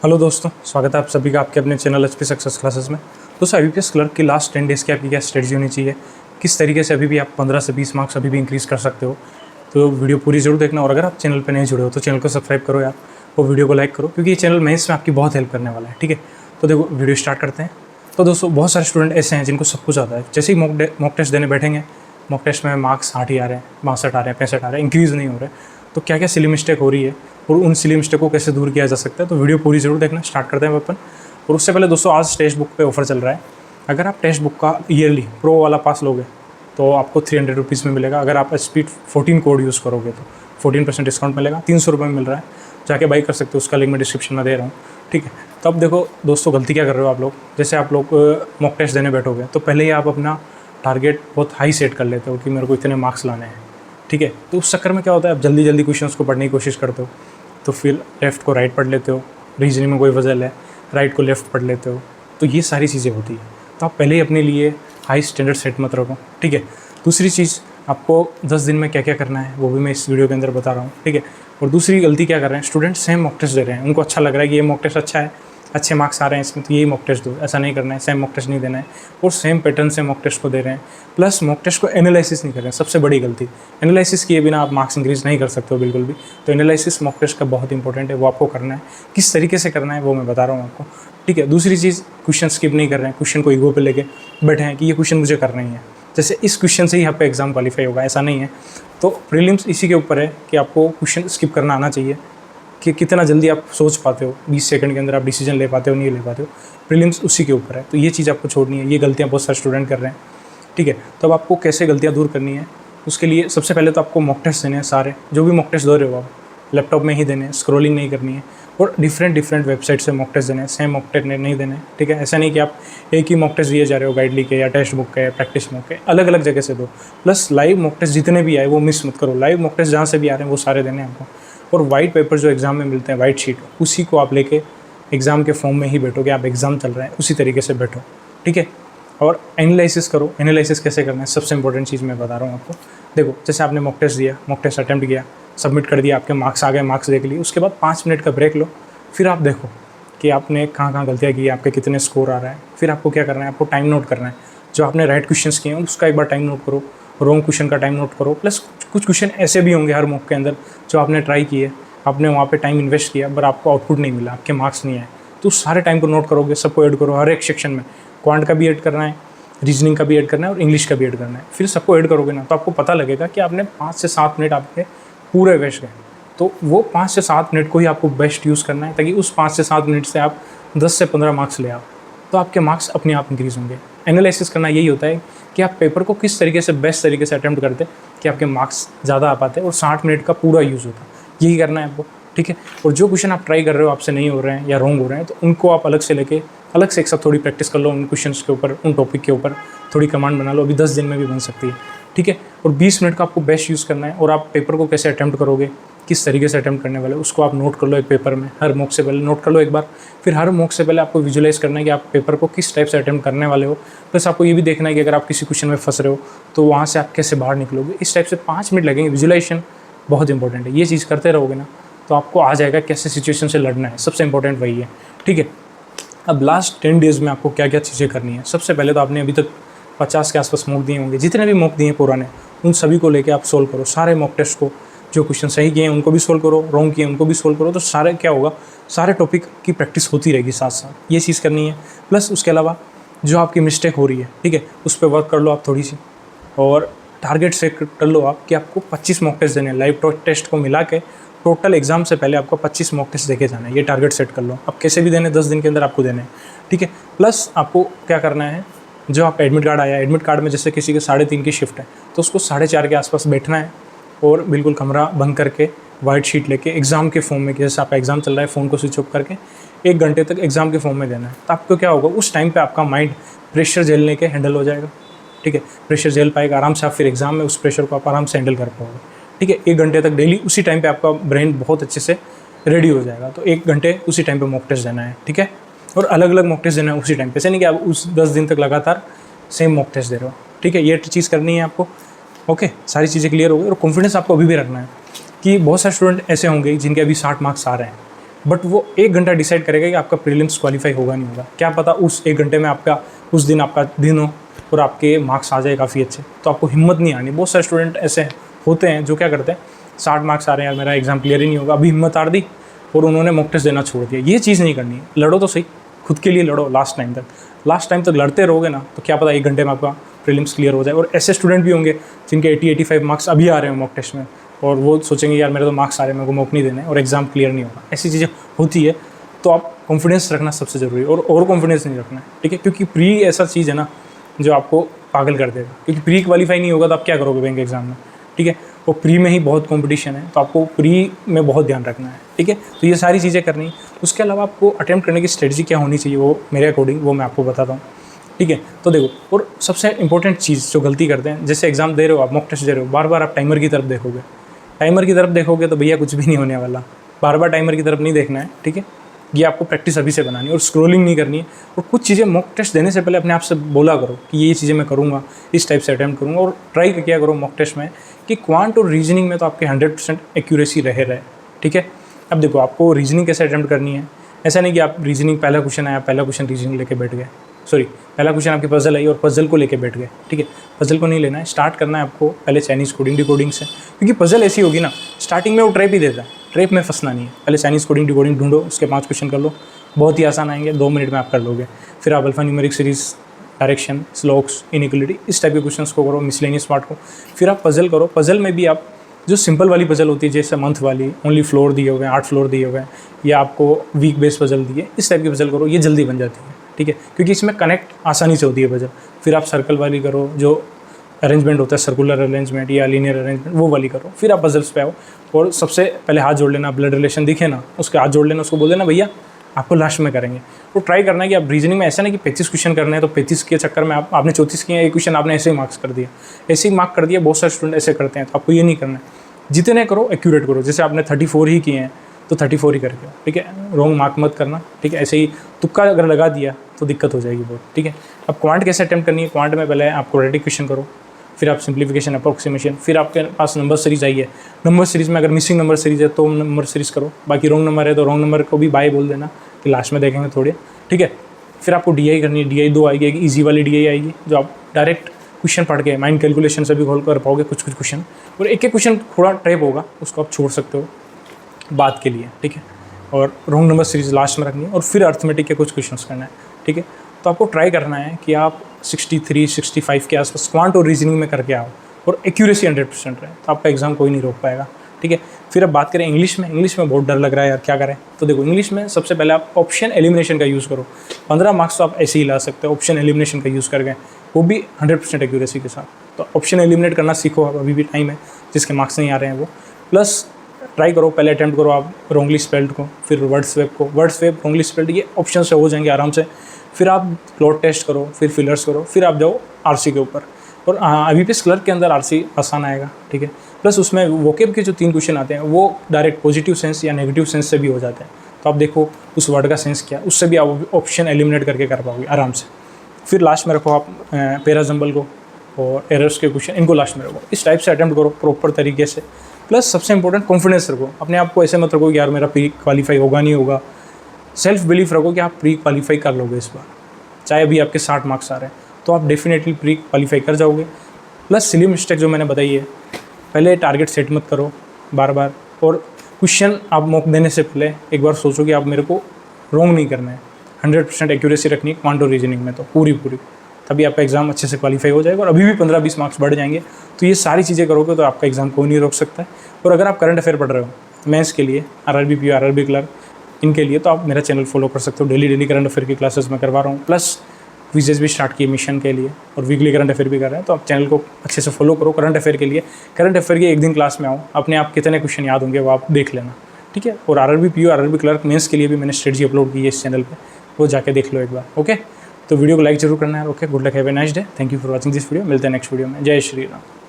Hello दोस्तों, स्वागत है आप सभी का आपके अपने चैनल एचपी सक्सेस क्लासेस में। दोस्तों, आईबीपीएस क्लर्क की लास्ट 10 डेज़ की आपकी क्या स्ट्रेटजी होनी चाहिए, किस तरीके से अभी भी आप 15 से 20 मार्क्स अभी भी इंक्रीज़ कर सकते हो। तो वीडियो पूरी जरूर देखना, और अगर आप चैनल पर नहीं जुड़े हो तो चैनल को सब्सक्राइब करो यार, और वीडियो को लाइक करो, क्योंकि ये चैनल मेंस में आपकी बहुत हेल्प करने वाला है। ठीक है, तो देखो वीडियो स्टार्ट करते हैं। तो दोस्तों, बहुत सारे स्टूडेंट ऐसे हैं जिनको सब कुछ आता है, जैसे ही मॉक टेस्ट देने बैठेंगे, मॉक टेस्ट में मार्क्स 60 ही आ रहे हैं, 62 आ रहे हैं, 65 आ रहे हैं, इंक्रीज़ नहीं हो रहे। तो क्या क्या सिली मिस्टेक हो रही है और उन सिली मिस्टेक को कैसे दूर किया जा सकता है, तो वीडियो पूरी जरूर देखना। स्टार्ट करते हैं अपन। और उससे पहले दोस्तों, आज टेक्स्ट बुक पे ऑफर चल रहा है। अगर आप टेक्स्ट बुक का ईयरली प्रो वाला पास लोगे तो आपको 300 रुपीज़ में मिलेगा। अगर आप स्पीड 14 कोड यूज़ करोगे तो 14% डिस्काउंट मिलेगा, 300 रुपये में मिल रहा है। जाके बाई कर सकते हो, उसका लिंक मैं डिस्क्रिप्शन में दे रहा हूँ। ठीक है, तो अब देखो दोस्तों, गलती क्या कर रहे हो आप लोग। जैसे आप लोग मॉक टेस्ट देने बैठोगे तो पहले ही आप अपना टारगेट बहुत हाई सेट कर लेते हो कि मेरे को इतने मार्क्स लाने हैं। ठीक है, तो उस चक्कर में क्या होता है, आप जल्दी जल्दी क्वेश्चंस को पढ़ने की कोशिश करते हो, तो फिर लेफ़्ट को राइट पढ़ लेते हो, रीजनिंग में कोई वजल है, राइट को लेफ़्ट पढ़ लेते हो, तो ये सारी चीज़ें होती हैं। तो आप पहले ही अपने लिए हाई स्टैंडर्ड सेट मत रखो। ठीक है, दूसरी चीज़, आपको 10 दिन में क्या क्या करना है वो भी मैं इस वीडियो के अंदर बता रहा हूँ। ठीक है, और दूसरी गलती क्या कर रहे हैं स्टूडेंट, सेम मॉक टेस्ट दे रहे हैं, उनको अच्छा लग रहा है कि ये मॉक टेस्ट अच्छा है, अच्छे मार्क्स आ रहे हैं इसमें, तो यही मॉक टेस्ट दो। ऐसा नहीं करना है, सेम मॉक टेस्ट नहीं देना है, और सेम पैटर्न से मॉक टेस्ट को दे रहे हैं, प्लस मॉक टेस्ट को एनालिसिस नहीं कर रहे हैं। सबसे बड़ी गलती, एनालिसिस किए बिना आप मार्क्स इंक्रीज़ नहीं कर सकते हो बिल्कुल भी। तो एनालिसिस मॉक टेस्ट का बहुत इंपॉर्टेंट है, वो आपको करना है। किस तरीके से करना है वो मैं बता रहा हूँ आपको। ठीक है, दूसरी चीज़, क्वेश्चन स्किप नहीं कर रहे हैं, क्वेश्चन को ईगो पे लेके बैठे हैं कि ये क्वेश्चन मुझे करना ही है, जैसे इस क्वेश्चन से ही आप पे एग्जाम क्वालिफाई होगा, ऐसा नहीं है। तो प्रीलिम्स इसी के ऊपर है कि आपको क्वेश्चन स्किप करना आना चाहिए, कि कितना जल्दी आप सोच पाते हो, 20 सेकंड के अंदर आप डिसीजन ले पाते हो, नहीं ले पाते हो। प्रीलिम्स उसी के ऊपर है, तो ये चीज़ आपको छोड़नी है। ये गलतियाँ बहुत सारे स्टूडेंट कर रहे हैं। ठीक है, तो अब आपको कैसे गलतियाँ दूर करनी है, उसके लिए सबसे पहले तो आपको मॉक टेस्ट देने हैं सारे, जो भी मॉक टेस्ट दे रहे हो आप लैपटॉप में ही देने हैं, स्क्रॉलिंग नहीं करनी है, और डिफरेंट वेबसाइट से मॉक टेस्ट देने हैं, सेम मॉक टेस्ट नहीं देने। ठीक है, ऐसा नहीं कि आप एक ही मॉक टेस्ट दिए जा रहे हो, गाइडली के या टेक्स्ट बुक के या प्रैक्टिस मॉक के, अलग अलग जगह से दो। प्लस लाइव मॉक टेस्ट जितने भी आए वो मिस मत करो, लाइव मॉक टेस्ट जहाँ से भी आ रहे हैं वो सारे देने हैं आपको। और वाइट पेपर जो एग्ज़ाम में मिलते हैं, वाइट शीट, उसी को आप लेके एग्ज़ाम के फॉर्म में ही बैठोगे, आप एग्ज़ाम चल रहा है उसी तरीके से बैठो। ठीक है, और एनालिसिस करो। एनालिसिस कैसे करना है, सबसे इंपॉर्टेंट चीज़ मैं बता रहा हूँ आपको। देखो, जैसे आपने मॉक टेस्ट दिया, मॉक टेस्ट अटैम्प्ट किया, सबमिट कर दिया, आपके मार्क्स आ गए, मार्क्स देख लिए, उसके बाद 5 मिनट का ब्रेक लो। फिर आप देखो कि आपने कहाँ कहाँ गलतियाँ की, आपके कितने स्कोर आ रहा है। फिर आपको क्या करना है, आपको टाइम नोट करना है। जो आपने राइट क्वेश्चंस किए हैं उसका एक बार टाइम नोट करो, रॉन्ग क्वेश्चन का टाइम नोट करो। प्लस कुछ क्वेश्चन ऐसे भी होंगे हर मॉक के अंदर जो आपने ट्राई किए, आपने वहाँ पे टाइम इन्वेस्ट किया, पर आपको आउटपुट नहीं मिला, आपके मार्क्स नहीं आए, तो उस सारे टाइम को नोट करोगे, सबको ऐड करो हर एक सेक्शन में। क्वांट का भी ऐड करना है, रीजनिंग का भी ऐड करना है, और इंग्लिश का भी ऐड करना है। फिर सबको ऐड करोगे ना, तो आपको पता लगेगा कि आपने 5 से 7 मिनट आपके पूरे वेस्ट गए। तो वो 5 से 7 मिनट को ही आपको बेस्ट यूज़ करना है, ताकि उस 5 से 7 मिनट से आप 10 से 15 मार्क्स ले आओ, तो आपके मार्क्स अपने आप इंक्रीज़ होंगे। एनालिसिस करना यही होता है कि आप पेपर को किस तरीके से बेस्ट तरीके से अटैम्प्ट करते कि आपके मार्क्स ज़्यादा आ पाते और 60 मिनट का पूरा यूज़ होता, यही करना है आपको। ठीक है, और जो क्वेश्चन आप ट्राई कर रहे हो आपसे नहीं हो रहे हैं या रॉन्ग हो रहे हैं, तो उनको आप अलग से लेके अलग से एक साथ थोड़ी प्रैक्टिस कर लो, उन क्वेश्चंस के ऊपर, उन टॉपिक के ऊपर थोड़ी कमांड बना लो। अभी 10 दिन में भी बन सकती है। ठीक है, और 20 मिनट का आपको बेस्ट यूज़ करना है। और आप पेपर को कैसे अटैम्प्ट करोगे, किस तरीके से अटैम्प्ट करने वाले, उसको आप नोट कर लो एक पेपर में, हर मॉक से पहले नोट कर लो एक बार। फिर हर मॉक से पहले आपको विजुलाइज करना है कि आप पेपर को किस टाइप से अटैम्प्ट करने वाले हो। प्लस आपको ये भी देखना है कि अगर आप किसी क्वेश्चन में फंस रहे हो तो वहाँ से आप कैसे बाहर निकलोगे। इस टाइप से 5 मिनट लगेंगे। विजुलाइजेशन बहुत इंपॉर्टेंट है, ये चीज़ करते रहोगे ना तो आपको आ जाएगा कैसे सिचुएशन से लड़ना है, सबसे इंपॉर्टेंट वही है। ठीक है, अब लास्ट 10 डेज़ में आपको क्या क्या चीज़ें करनी है। सबसे पहले तो आपने अभी तक 50 के आसपास मॉक दिए होंगे, जितने भी मॉक दिए हैं पुराने, उन सभी को लेके आप सोल्व करो सारे मॉक टेस्ट को। जो क्वेश्चन सही किए हैं उनको भी सोल्व करो, रॉन्ग किए उनको भी सोल्व करो। तो सारे क्या होगा, सारे टॉपिक की प्रैक्टिस होती रहेगी साथ साथ, ये चीज़ करनी है। प्लस उसके अलावा जो आपकी मिस्टेक हो रही है, ठीक है, उस पर वर्क कर लो आप थोड़ी सी, और टारगेट सेट कर लो आप कि आपको 25 मॉक टेस्ट देने हैं। लाइव टेस्ट को मिला के टोटल एग्जाम से पहले आपको 25 मॉक टेस्ट देके जाना है, ये टारगेट सेट कर लो। अब कैसे भी देने, 10 दिन के अंदर आपको देने हैं। ठीक है, प्लस आपको क्या करना है, जो आप एडमिट कार्ड आया, एडमिट कार्ड में जैसे किसी के 3:30 की शिफ्ट है तो उसको 4:30 के आसपास बैठना है, और बिल्कुल कमरा बंद करके वाइट शीट लेके एग्ज़ाम के फॉर्म में, जैसे आपका एग्ज़ाम चल रहा है, फ़ोन को स्विच ऑफ करके 1 घंटे तक एग्ज़ाम के फॉर्म में देना है। तो आपको क्या होगा, उस टाइम पे आपका माइंड प्रेशर झेलने के हैंडल हो जाएगा। ठीक है, प्रेशर झेल पाएगा आराम से, आप फिर एग्ज़ाम में उस प्रेशर को आप आराम से हैंडल कर पाओगे। ठीक है, 1 घंटे तक डेली उसी टाइम पे आपका ब्रेन बहुत अच्छे से रेडी हो जाएगा। तो 1 घंटे उसी टाइम पे मॉक टेस्ट देना है। ठीक है, और अलग अलग मॉक टेस्ट देना है उसी टाइम पे, ऐसे नहीं कि आप उस 10 दिन तक लगातार सेम मॉक टेस्ट दे रहे हो। ठीक है, ये चीज़ करनी है आपको। ओके, सारी चीज़ें क्लियर हो गई। और कॉन्फिडेंस आपको अभी भी रखना है कि बहुत सारे स्टूडेंट ऐसे होंगे जिनके अभी 60 मार्क्स आ रहे हैं, बट वो 1 घंटा डिसाइड करेगा कि आपका प्रीलिम्स क्वालिफाई होगा नहीं होगा। क्या पता उस 1 घंटे में आपका उस दिन आपका दिन हो और आपके मार्क्स आ जाए काफ़ी अच्छे, तो आपको हिम्मत नहीं आनी। बहुत सारे स्टूडेंट ऐसे होते हैं जो क्या करते हैं, 60 मार्क्स आ रहे हैं यार, मेरा एग्ज़ाम क्लियर ही नहीं होगा, अभी हिम्मत हार दी और उन्होंने मॉक टेस्ट देना छोड़ दिया। ये चीज़ नहीं करनी है। लड़ो तो सही, खुद के लिए लड़ो लास्ट टाइम तक। लास्ट टाइम तक लड़ते रहोगे ना तो क्या पता 1 घंटे में आपका प्रीलिम्स क्लियर हो जाए। और ऐसे स्टूडेंट भी होंगे जिनके 80-85 मार्क्स अभी आ रहे हैं मॉक टेस्ट में, और वो सोचेंगे यार मेरे तो मार्क्स आ रहे हैं, मेरे को मॉक नहीं देने और एग्ज़ाम क्लियर नहीं होगा। ऐसी चीज़ें होती है। तो आप कॉन्फिडेंस रखना सबसे ज़रूरी है, और कॉन्फिडेंस नहीं रखना है, ठीक है। क्योंकि प्री ऐसा चीज़ है ना जो आपको पागल कर देगा। क्योंकि प्री क्वालिफाई नहीं होगा तो आप क्या करोगे बैंक एग्जाम में, ठीक है। वो प्री में ही बहुत कंपटीशन है, तो आपको प्री में बहुत ध्यान रखना है, ठीक है। तो ये सारी चीज़ें करनी। उसके अलावा आपको अटेम्प्ट करने की स्ट्रेटजी क्या होनी चाहिए, वो मेरे अकॉर्डिंग वो मैं आपको बताता हूँ, ठीक है। तो देखो, और सबसे इंपॉर्टेंट चीज़ जो गलती करते हैं, जैसे एग्जाम दे रहे हो आप, मॉक टेस्ट दे रहे हो, बार बार आप टाइमर की तरफ देखोगे। टाइमर की तरफ देखोगे तो भैया कुछ भी नहीं होने वाला। बार बार टाइमर की तरफ नहीं देखना है, ठीक है। ये आपको प्रैक्टिस अभी से बनानी है और स्क्रॉलिंग नहीं करनी है। और कुछ चीज़ें मॉक टेस्ट देने से पहले अपने आप से बोला करो कि ये चीज़ें मैं करूँगा, इस टाइप से अटैम्प्ट करूँगा। और ट्राई किया करो मॉक टेस्ट में कि क्वांट और रीजनिंग में तो आपके 100% एक्यूरेसी रहे, ठीक है। अब देखो, आपको रीजनिंग कैसे अटैम्प्ट करनी है। ऐसा नहीं कि आप रीजनिंग पहला क्वेश्चन आया, पहला क्वेश्चन रीजनिंग लेके बैठ गए, सॉरी पहला क्वेश्चन आपकी पजल आई और पजल को लेके बैठ गए, ठीक है। पजल को नहीं लेना है, स्टार्ट करना है आपको पहले चाइनीज़ कोडिंग डिकोडिंग से। क्योंकि पजल ऐसी होगी ना, स्टार्टिंग में वो ट्रैप ही देता है, ट्रैप में फंसना नहीं है। पहले चाइनीज़ कोडिंग डिकोडिंग ढूंढो, उसके 5 क्वेश्चन कर लो, बहुत ही आसान आएंगे, 2 मिनट में आप कर लोगे। फिर आप अल्फा न्यूमेरिक सीरीज, डायरेक्शन, स्लोक्स, इनइक्वालिटी, इस टाइप के क्वेश्चंस को करो, मिसलेनियस पार्ट को। फिर आप पजल करो। पजल में भी आप जो सिंपल वाली पजल होती है, जैसे मंथ वाली, ओनली फ्लोर दिए हुए हैं, 8 फ्लोर दिए हुए हैं, या आपको वीक बेस पजल दिए, इस टाइप की पजल करो, ये जल्दी बन जाती है, ठीक है। क्योंकि इसमें कनेक्ट आसानी से होती है पजल। फिर आप सर्कल वाली करो, जो अरेंजमेंट होता है सर्कुलर अरेंजमेंट या लीनियर अरेंजमेंट, वो वाली करो। फिर आप पजल्स पे आओ और सबसे पहले हाथ जोड़ लेना, ब्लड रिलेशन दिखे ना, उसके हाथ जोड़ लेना, उसको बोल देना भैया आपको लास्ट में करेंगे। तो ट्राई करना है कि आप रीजनिंग में ऐसा नहीं कि 35 क्वेश्चन करने हैं तो 35 के चक्कर में आपने 34 किए, एक क्वेश्चन आपने ऐसे ही मार्क्स कर दिया, ऐसे ही मार्क कर दिया। बहुत सारे स्टूडेंट ऐसे करते हैं, तो आपको ये नहीं करना है। जितने करो एक्यूरेट करो। जैसे आपने 34 ही किए हैं तो 34 ही करके, ठीक है। रॉन्ग मार्क मत करना, ठीक है। ऐसे ही तुक्का अगर लगा दिया तो दिक्कत हो जाएगी बहुत, ठीक है। अब क्वांट कैसे अटैम्प्ट करनी है। क्वांट में पहले आप क्वाड्रेटिक क्वेश्चन करो, फिर आप सिंप्लीफिकेशन, अप्रोक्सीमेशन, फिर आपके पास नंबर सीरीज आई है। नंबर सीरीज में अगर मिसिंग नंबर सीरीज है तो नंबर सीरीज करो, बाकी रॉन्ग नंबर है तो रॉन्ग नंबर को भी बाय बोल देना कि लास्ट में देखेंगे थोड़े, ठीक है। फिर आपको DI करनी है। DI 2 आएगी, एक ईजी वाली DI आएगी जो आप डायरेक्ट क्वेश्चन पढ़ के माइंड कैलकुलेशन से भी हॉल कर पाओगे कुछ क्वेश्चन, और एक क्वेश्चन थोड़ा ट्रैप होगा, उसको आप छोड़ सकते हो बात के लिए, ठीक है। और रॉन्ग नंबर सीरीज लास्ट में रखनी है, और फिर अर्थमेटिक के कुछ क्वेश्चंस करना है, ठीक है। तो आपको ट्राई करना है कि आप 63-65 के आसपास क्वांट और रीजनिंग में करके आओ और एक्यूरेसी 100% रहे, तो आपका एग्जाम कोई नहीं रोक पाएगा, ठीक है। फिर अब बात करें इंग्लिश में। इंग्लिश में बहुत डर लग रहा है यार, क्या करें। तो देखो, इंग्लिश में सबसे पहले आप ऑप्शन एलिमिनेशन का यूज़ करो। 15 मार्क्स तो आप ऐसे ही ला सकते हो ऑप्शन एलिमिनेशन का यूज़ करके, वो भी 100% एक्यूरेसी के साथ। तो ऑप्शन एलिमिनेट करना सीखो आप, अभी भी टाइम है, जिसके मार्क्स नहीं आ रहे हैं वो। प्लस ट्राई करो, पहले अटैम्प्ट करो आप रॉन्गली स्पेल्ड को, फिर वर्ड स्वेप को, वर्ड स्वेप रॉन्गली स्पेल्ड, ये ऑप्शन से हो जाएंगे आराम से। फिर आप क्लॉट टेस्ट करो, फिर फिलर्स करो, फिर आप जाओ RC के ऊपर। और IBPS क्लर्क के अंदर RC आसान आएगा, ठीक है। प्लस उसमें वोकेब के जो 3 क्वेश्चन आते हैं वो डायरेक्ट पॉजिटिव सेंस या नेगेटिव सेंस से भी हो जाते हैं, तो आप देखो उस वर्ड का सेंस क्या, उससे भी आप ऑप्शन एलिमिनेट करके कर पाओगे आराम से। फिर लास्ट में रखो आप पैराजम्बल को और एरर्स के क्वेश्चन, इनको लास्ट में रखो। इस टाइप से अटैम्प्ट करो प्रॉपर तरीके से। प्लस सबसे इंपॉर्टेंट कॉन्फिडेंस रखो, अपने आप को ऐसे मत रखो कि यार मेरा प्री क्वालिफाई होगा नहीं होगा। सेल्फ बिलीफ रखो कि आप प्री क्वालिफाई कर लोगे इस बार, चाहे अभी आपके 60 मार्क्स आ रहे हैं तो आप डेफिनेटली प्री क्वालिफाई कर जाओगे। प्लस सिली मिस्टेक जो मैंने बताई है, पहले टारगेट सेट मत करो बार बार, और क्वेश्चन आप मॉक देने से पहले एक बार सोचो कि आप मेरे को रॉन्ग नहीं करना है। 100% एक्यूरेसी रखनी है क्वांट और रीजनिंग में, तो पूरी, तभी आपका एग्जाम अच्छे से क्वालिफाई हो जाएगा और अभी भी 15-20 मार्क्स बढ़ जाएंगे। तो ये सारी चीज़ें करोगे तो आपका एग्जाम कोई नहीं रोक सकता है। और अगर आप करंट अफेयर पढ़ रहे हो मेंस के लिए, RRB PO, RRB क्लर्क, इनके लिए, तो आप मेरा चैनल फॉलो कर सकते हो। डेली करंट अफेयर की क्लासेस मैं करवा रहा हूँ, प्लस क्विजेज भी स्टार्ट किए मिशन के लिए, और वीकली करंट अफेयर भी कर रहे हैं। तो आप चैनल को अच्छे से फॉलो करो करंट अफेयर के लिए। करंट अफेयर की एक दिन क्लास में आओ, अपने आप कितने क्वेश्चन याद होंगे वो आप देख लेना, ठीक है। और RRB PO, RRB clerk, mains के लिए भी मैंने स्ट्रेटजी अपलोड की है इस चैनल पे, वो जाके देख लो एक बार, ओके। तो वीडियो को लाइक जरूर करना है, okay. Good luck, have a nice day, thank you for watching this video. मिलते हैं नेक्स्ट वीडियो में। जय श्री राम।